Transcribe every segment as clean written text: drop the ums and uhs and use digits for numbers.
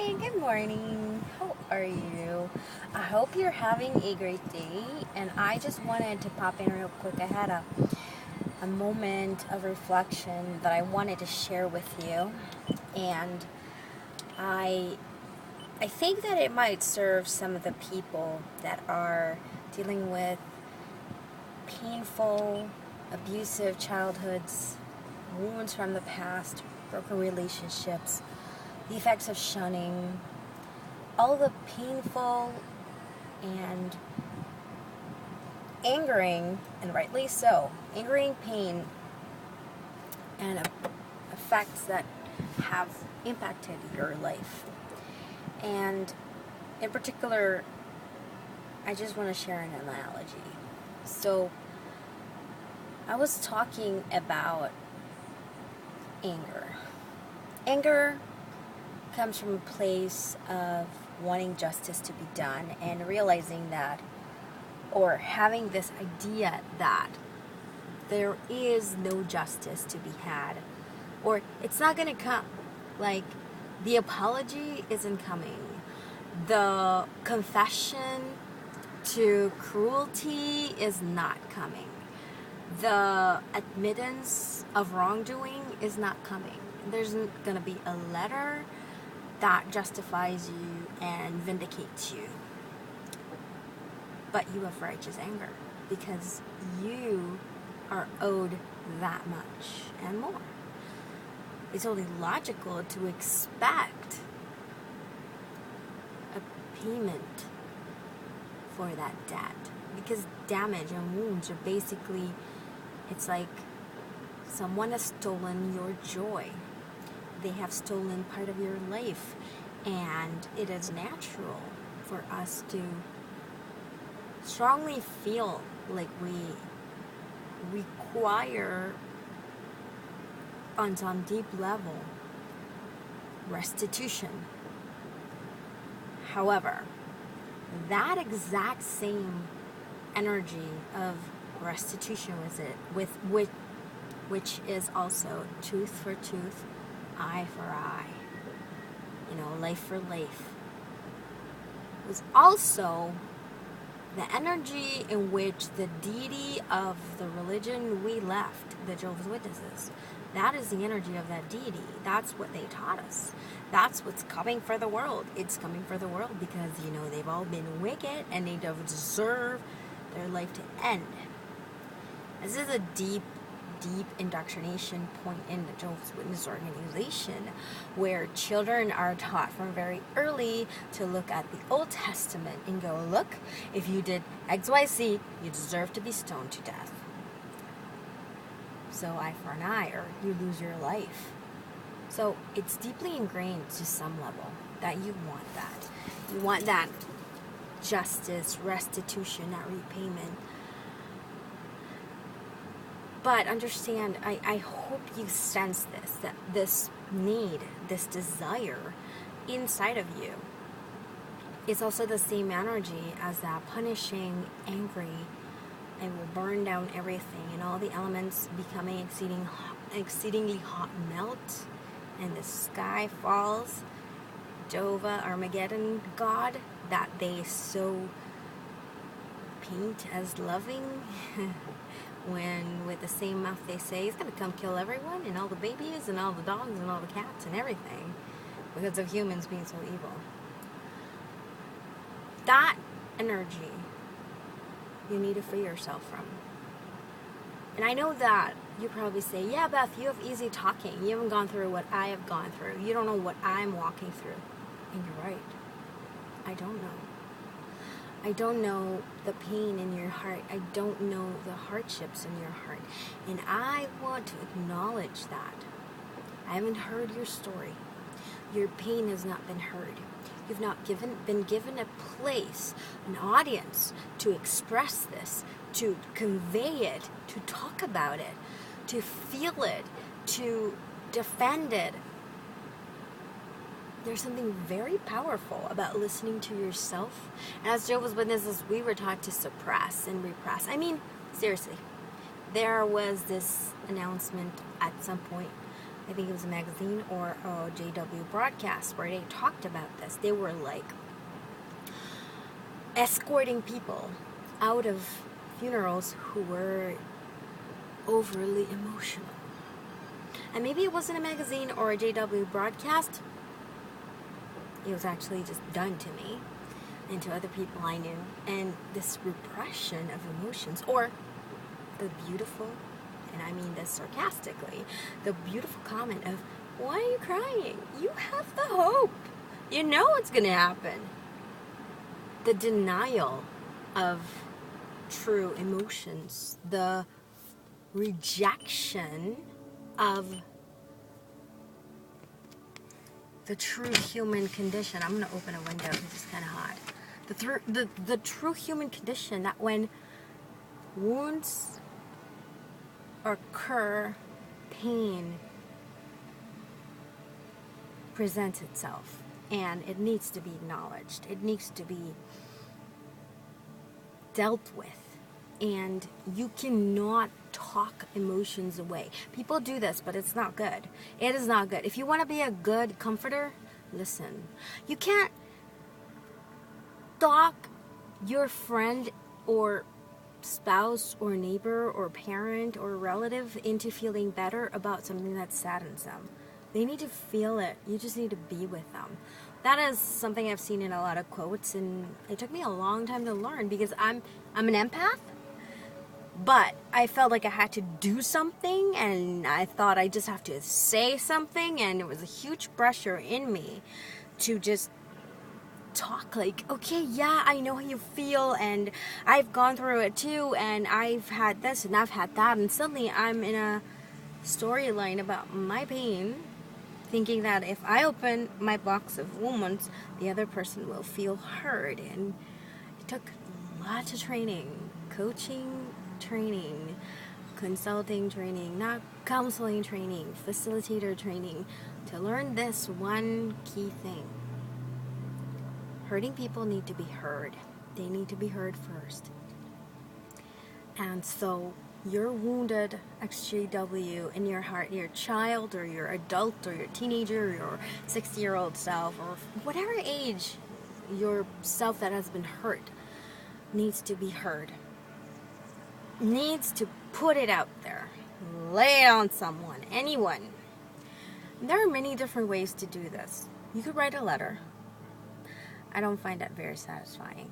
Hi, good morning. How are you? I hope you're having a great day. And I just wanted to pop in real quick. I had a moment of reflection that I wanted to share with you. And I I think that it might serve some of the people that are dealing with painful, abusive childhoods, wounds from the past, broken relationships, the effects of shunning, all the painful and angering, and rightly so, angering pain and effects that have impacted your life. And in particular, I just want to share an analogy. So, I was talking about anger. Anger comes from a place of wanting justice to be done and realizing that, or having this idea that there is no justice to be had, or it's not going to come. Like, the apology isn't coming. The confession to cruelty is not coming. The admittance of wrongdoing is not coming. There's going to be a letter that justifies you and vindicates you. But you have righteous anger because you are owed that much and more. It's only logical to expect a payment for that debt, because damage and wounds are basically, it's like someone has stolen your joy. They have stolen part of your life, and it is natural for us to strongly feel like we require, on some deep level, restitution. However, that exact same energy of restitution which is also tooth for tooth, eye for eye, life for life, was also the energy in which the deity of the religion we left, the Jehovah's Witnesses, that is the energy of that deity. That's what they taught us. That's what's coming for the world. It's coming for the world because, they've all been wicked and they deserve their life to end. This is a deep indoctrination point in the Jehovah's Witness organization, where children are taught from very early to look at the Old Testament and go, look, if you did XYZ, you deserve to be stoned to death. So eye for an eye, or you lose your life. So it's deeply ingrained to some level that you want that. You want that justice, restitution, that repayment. But understand, I hope you sense this, that this need, this desire inside of you is also the same energy as that punishing, angry, and will burn down everything, and all the elements becoming exceedingly hot melt, and the sky falls. Jehovah, Armageddon, God, that they so paint as loving, when with the same mouth they say he's going to come kill everyone, and all the babies, and all the dogs, and all the cats, and everything, because of humans being so evil. That energy you need to free yourself from. And I know that you probably say, yeah, Beth, you have easy talking. You haven't gone through what I have gone through. You don't know what I'm walking through. And you're right. I don't know. I don't know the pain in your heart. I don't know the hardships in your heart. And I want to acknowledge that. I haven't heard your story. Your pain has not been heard. You've not been given a place, an audience to express this, to convey it, to talk about it, to feel it, to defend it. There's something very powerful about listening to yourself. And as Jehovah's Witnesses, we were taught to suppress and repress. I mean, seriously, there was this announcement at some point I think it was a magazine or a JW broadcast where they talked about this. They were like escorting people out of funerals who were overly emotional. And maybe it wasn't a magazine or a JW broadcast. It was actually just done to me and to other people I knew. And this repression of emotions, or the beautiful, and I mean this sarcastically, the beautiful comment of, why are you crying? You have the hope. You know what's going to happen. The denial of true emotions, the rejection of the true human condition. I'm going to open a window because it's kind of hot. The true human condition, that when wounds occur, pain presents itself, and it needs to be acknowledged. It needs to be dealt with. And you cannot talk emotions away. People do this, but it's not good. It is not good. If you want to be a good comforter, listen. You can't talk your friend or spouse or neighbor or parent or relative into feeling better about something that saddens them. They need to feel it. You just need to be with them. That is something I've seen in a lot of quotes, and it took me a long time to learn because I'm an empath. But I felt like I had to do something, and I thought I just have to say something, and it was a huge pressure in me to just talk like, okay, yeah, I know how you feel, and I've gone through it too, and I've had this and I've had that, and suddenly I'm in a storyline about my pain, thinking that if I open my box of wounds, the other person will feel heard. And it took lots of training, coaching training, consulting training, not counseling training, facilitator training, to learn this one key thing. Hurting people need to be heard. They need to be heard first. And so your wounded XJW in your heart, your child or your adult or your teenager or your 60-year-old self, or whatever age your self that has been hurt, needs to be heard. Needs to put it out there. Lay it on someone, anyone. There are many different ways to do this. You could write a letter. I don't find that very satisfying.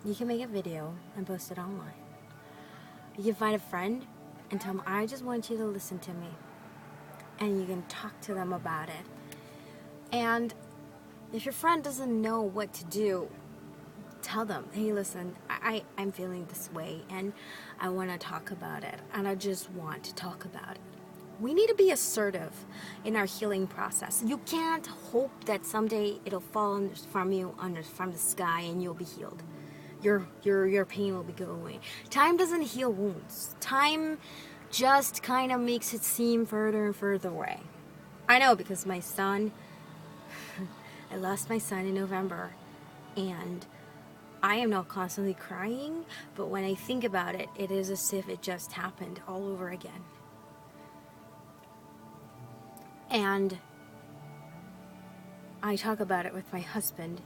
You can make a video and post it online. You can find a friend and tell them, I just want you to listen to me. And you can talk to them about it. And if your friend doesn't know what to do, tell them, hey, listen, I'm feeling this way, and I want to talk about it, and I just want to talk about it. We need to be assertive in our healing process. You can't hope that someday it'll fall from the sky and you'll be healed. Your pain will be going away. Time doesn't heal wounds. Time just kind of makes it seem further and further away. I know, because my son, I lost my son in November, and I am not constantly crying, but when I think about it, it is as if it just happened all over again. And I talk about it with my husband,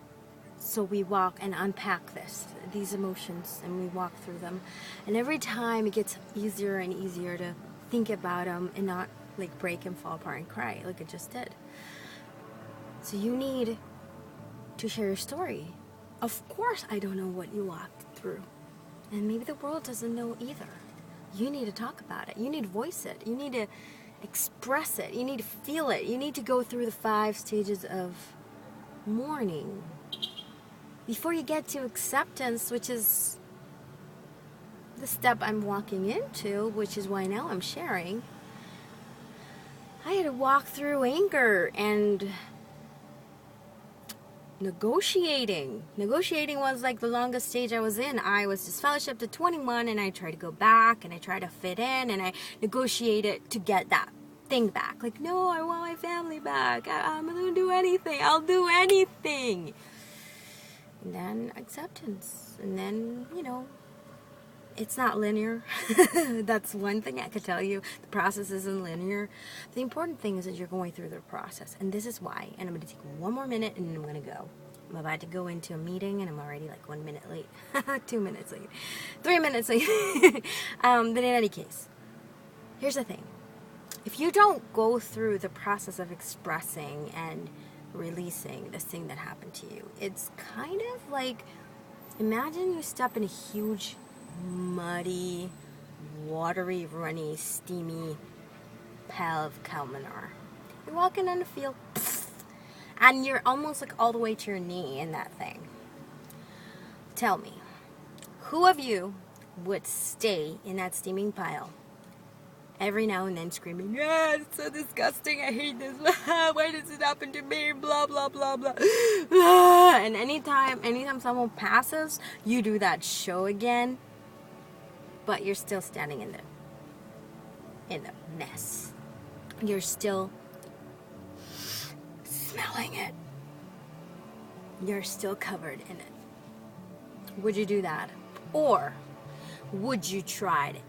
so we walk and unpack these emotions, and we walk through them. And every time it gets easier and easier to think about them and not like break and fall apart and cry like it just did. So you need to share your story. Of course I don't know what you walked through, and maybe the world doesn't know either. You need to talk about it. You need to voice it. You need to express it. You need to feel it. You need to go through the 5 stages of mourning before you get to acceptance, which is the step I'm walking into, which is why now I'm sharing. I had to walk through anger and negotiating. Negotiating was like the longest stage I was in. I was disfellowshipped at 21, and I tried to go back, and I tried to fit in, and I negotiated to get that thing back. Like, no, I want my family back. I'm gonna do anything. I'll do anything. And then acceptance. And then, it's not linear. That's one thing I could tell you. The process isn't linear. The important thing is that you're going through the process. And this is why. And I'm going to take one more minute and then I'm going to go. I'm about to go into a meeting and I'm already like 1 minute late. 2 minutes late. 3 minutes late. But in any case, here's the thing. If you don't go through the process of expressing and releasing this thing that happened to you, it's kind of like, imagine you step in a huge, muddy, watery, runny, steamy pile of cow manure. You're walking on the field, and you're almost like all the way to your knee in that thing. Tell me, who of you would stay in that steaming pile every now and then screaming, "Yeah, it's so disgusting, I hate this, why does it happen to me, blah, blah, blah, blah." And anytime someone passes, you do that show again, but you're still standing in the mess. You're still smelling it. You're still covered in it. Would you do that? Or would you try to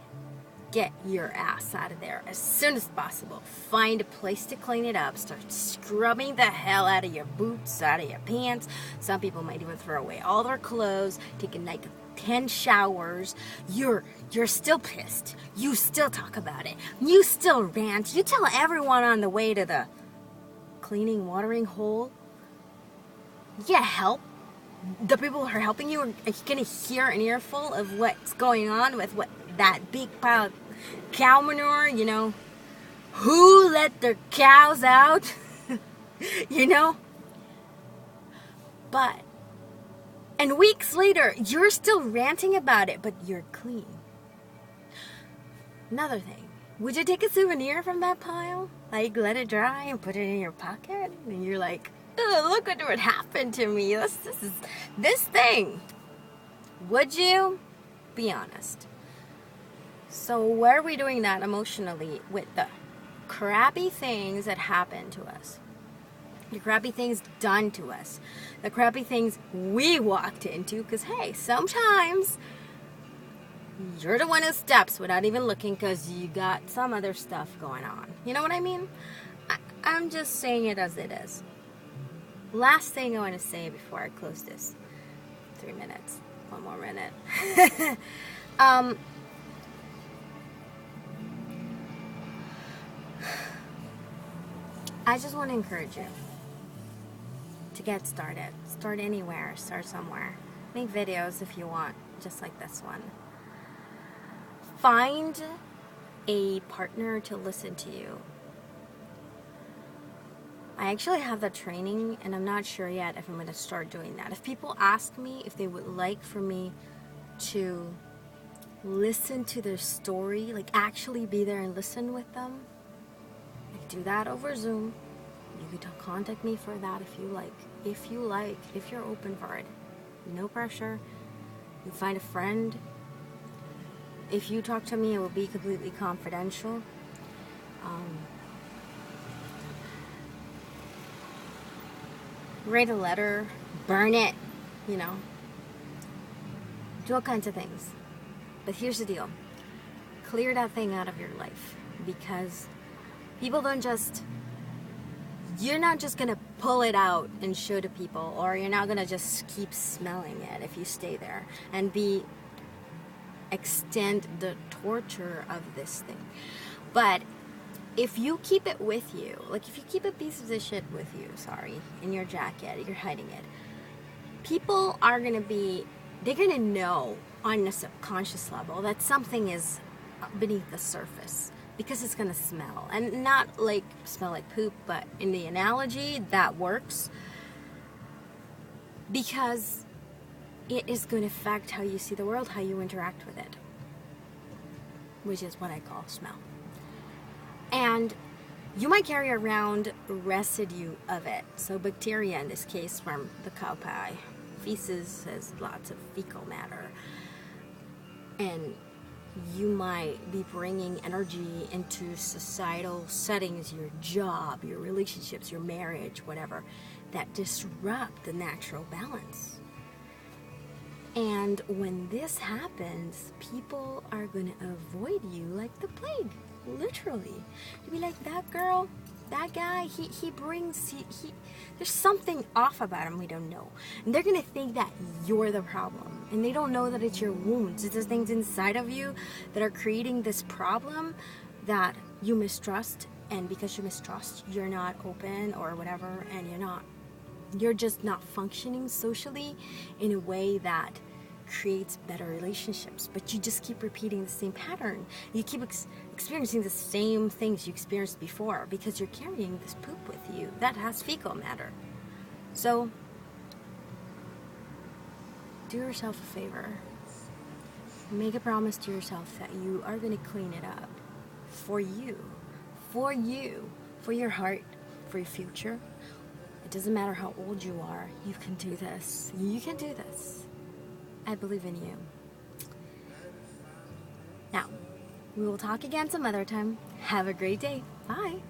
get your ass out of there as soon as possible? Find a place to clean it up. Start scrubbing the hell out of your boots, out of your pants. Some people might even throw away all their clothes, take like 10 showers. You're still pissed. You still talk about it. You still rant. You tell everyone on the way to the cleaning, watering hole. You get help. The people who are helping you are going to hear an earful of what's going on with what that big pile of cow manure, you know. Who let their cows out? You know? But, and weeks later, you're still ranting about it, but you're clean. Another thing, would you take a souvenir from that pile? Like, let it dry and put it in your pocket? And you're like, "Ugh, look what happened to me. This thing." Would you? Be honest. So where are we doing that emotionally with the crappy things that happen to us? The crappy things done to us. The crappy things we walked into. Because, hey, sometimes you're the one who steps without even looking because you got some other stuff going on. You know what I mean? I'm just saying it as it is. Last thing I want to say before I close this. 3 minutes. 1 more minute. I just want to encourage you to get started. Start anywhere. Start somewhere. Make videos if you want, just like this one. Find a partner to listen to you. I actually have that training, and I'm not sure yet if I'm going to start doing that. If people ask me if they would like for me to listen to their story, like actually be there and listen with them, I do that over Zoom. You can contact me for that if you like. If you're open for it. No pressure. You find a friend. If you talk to me, it will be completely confidential. Write a letter, burn it, you know. Do all kinds of things. But here's the deal. Clear that thing out of your life. Because people don't just... You're not just going to pull it out and show to people. Or you're not going to just keep smelling it if you stay there. And extend the torture of this thing. But if you keep it with you, like if you keep a piece of this shit with you, in your jacket, you're hiding it, people are going to they're going to know on a subconscious level that something is beneath the surface because it's going to smell. And not like smell like poop, but in the analogy, that works. Because it is going to affect how you see the world, how you interact with it. Which is what I call smell. And you might carry around residue of it. So bacteria, in this case, from the cow pie. Feces has lots of fecal matter. And you might be bringing energy into societal settings, your job, your relationships, your marriage, whatever, that disrupt the natural balance. And when this happens, people are going to avoid you like the plague, literally. You'll be like, that girl, that guy, he brings, there's something off about him we don't know. And they're going to think that you're the problem. And they don't know that it's your wounds. It's the things inside of you that are creating this problem that you mistrust. And because you mistrust, you're not open or whatever, and you're just not functioning socially in a way that creates better relationships. But you just keep repeating the same pattern. You keep experiencing the same things you experienced before because you're carrying this poop with you that has fecal matter. So do yourself a favor. Make a promise to yourself that you are going to clean it up for you, for your heart, for your future. It doesn't matter how old you are. You can do this. You can do this. I believe in you. Now, we will talk again some other time. Have a great day. Bye.